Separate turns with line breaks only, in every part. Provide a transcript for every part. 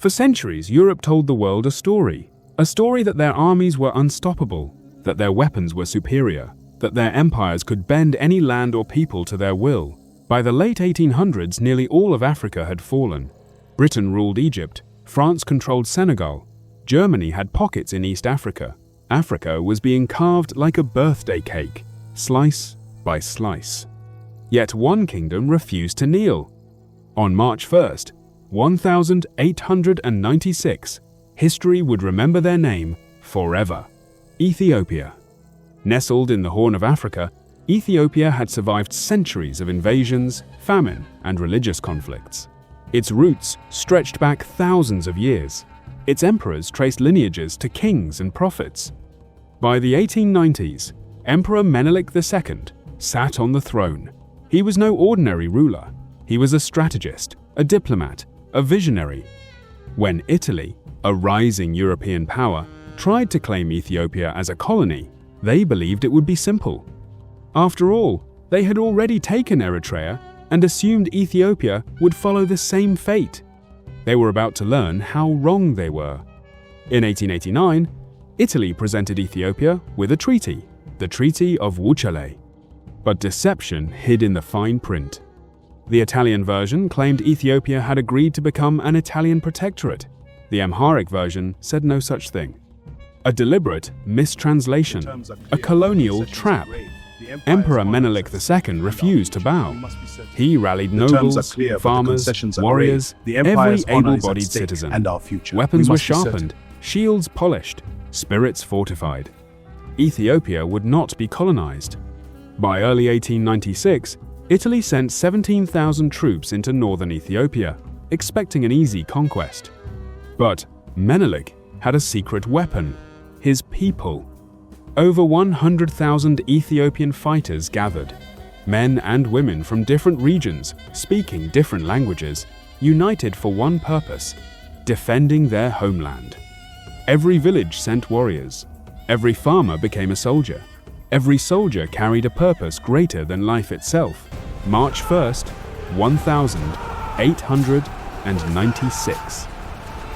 For centuries, Europe told the world a story that their armies were unstoppable, that their weapons were superior, that their empires could bend any land or people to their will. By the late 1800s, nearly all of Africa had fallen. Britain ruled Egypt, France controlled Senegal, Germany had pockets in East Africa. Africa was being carved like a birthday cake, slice by slice. Yet one kingdom refused to kneel. On March 1st, 1896, history would remember their name forever: Ethiopia. Nestled in the Horn of Africa, Ethiopia had survived centuries of invasions, famine, and religious conflicts. Its roots stretched back thousands of years. Its emperors traced lineages to kings and prophets. By the 1890s, Emperor Menelik II sat on the throne. He was no ordinary ruler. He was a strategist, a diplomat, a visionary. When Italy, a rising European power, tried to claim Ethiopia as a colony, they believed it would be simple. After all, they had already taken Eritrea and assumed Ethiopia would follow the same fate. They were about to learn how wrong they were. In 1889, Italy presented Ethiopia with a treaty, the Treaty of Wuchale. But deception hid in the fine print. The Italian version claimed Ethiopia had agreed to become an Italian protectorate. The Amharic version said no such thing. A deliberate mistranslation, a colonial trap. Emperor Menelik II refused to bow. He rallied nobles, farmers, warriors, every able-bodied citizen. Weapons were sharpened, shields polished, spirits fortified. Ethiopia would not be colonized. By early 1896, Italy sent 17,000 troops into northern Ethiopia, expecting an easy conquest. But Menelik had a secret weapon: his people. Over 100,000 Ethiopian fighters gathered, men and women from different regions, speaking different languages, united for one purpose: defending their homeland. Every village sent warriors. Every farmer became a soldier. Every soldier carried a purpose greater than life itself. March 1st, 1896.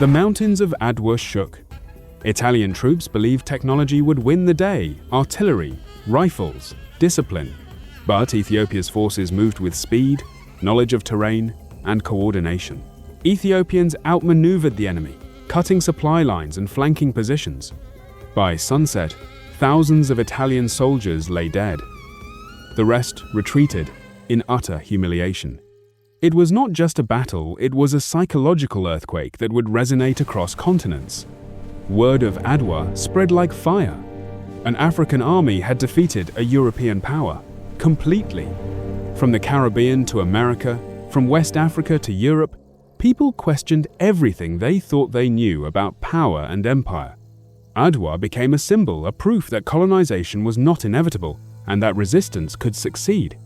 The mountains of Adwa shook. Italian troops believed technology would win the day: artillery, rifles, discipline. But Ethiopia's forces moved with speed, knowledge of terrain, and coordination. Ethiopians outmaneuvered the enemy, cutting supply lines and flanking positions. By sunset, thousands of Italian soldiers lay dead. The rest retreated in utter humiliation. It was not just a battle, it was a psychological earthquake that would resonate across continents. Word of Adwa spread like fire. An African army had defeated a European power, completely. From the Caribbean to America, from West Africa to Europe, people questioned everything they thought they knew about power and empire. Adwa became a symbol, a proof that colonization was not inevitable and that resistance could succeed.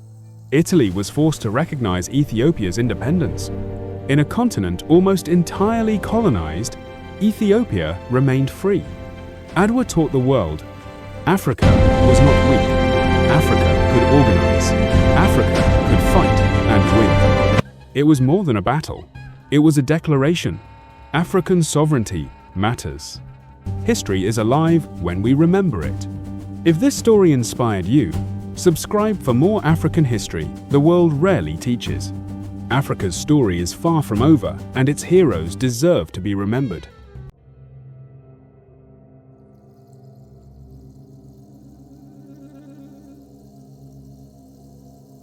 Italy was forced to recognize Ethiopia's independence. In a continent almost entirely colonized, Ethiopia remained free. Adwa taught the world Africa was not weak. Africa could organize. Africa could fight and win. It was more than a battle. It was a declaration. African sovereignty matters. History is alive when we remember it. If this story inspired you, subscribe for more African history the world rarely teaches. Africa's story is far from over, and its heroes deserve to be remembered.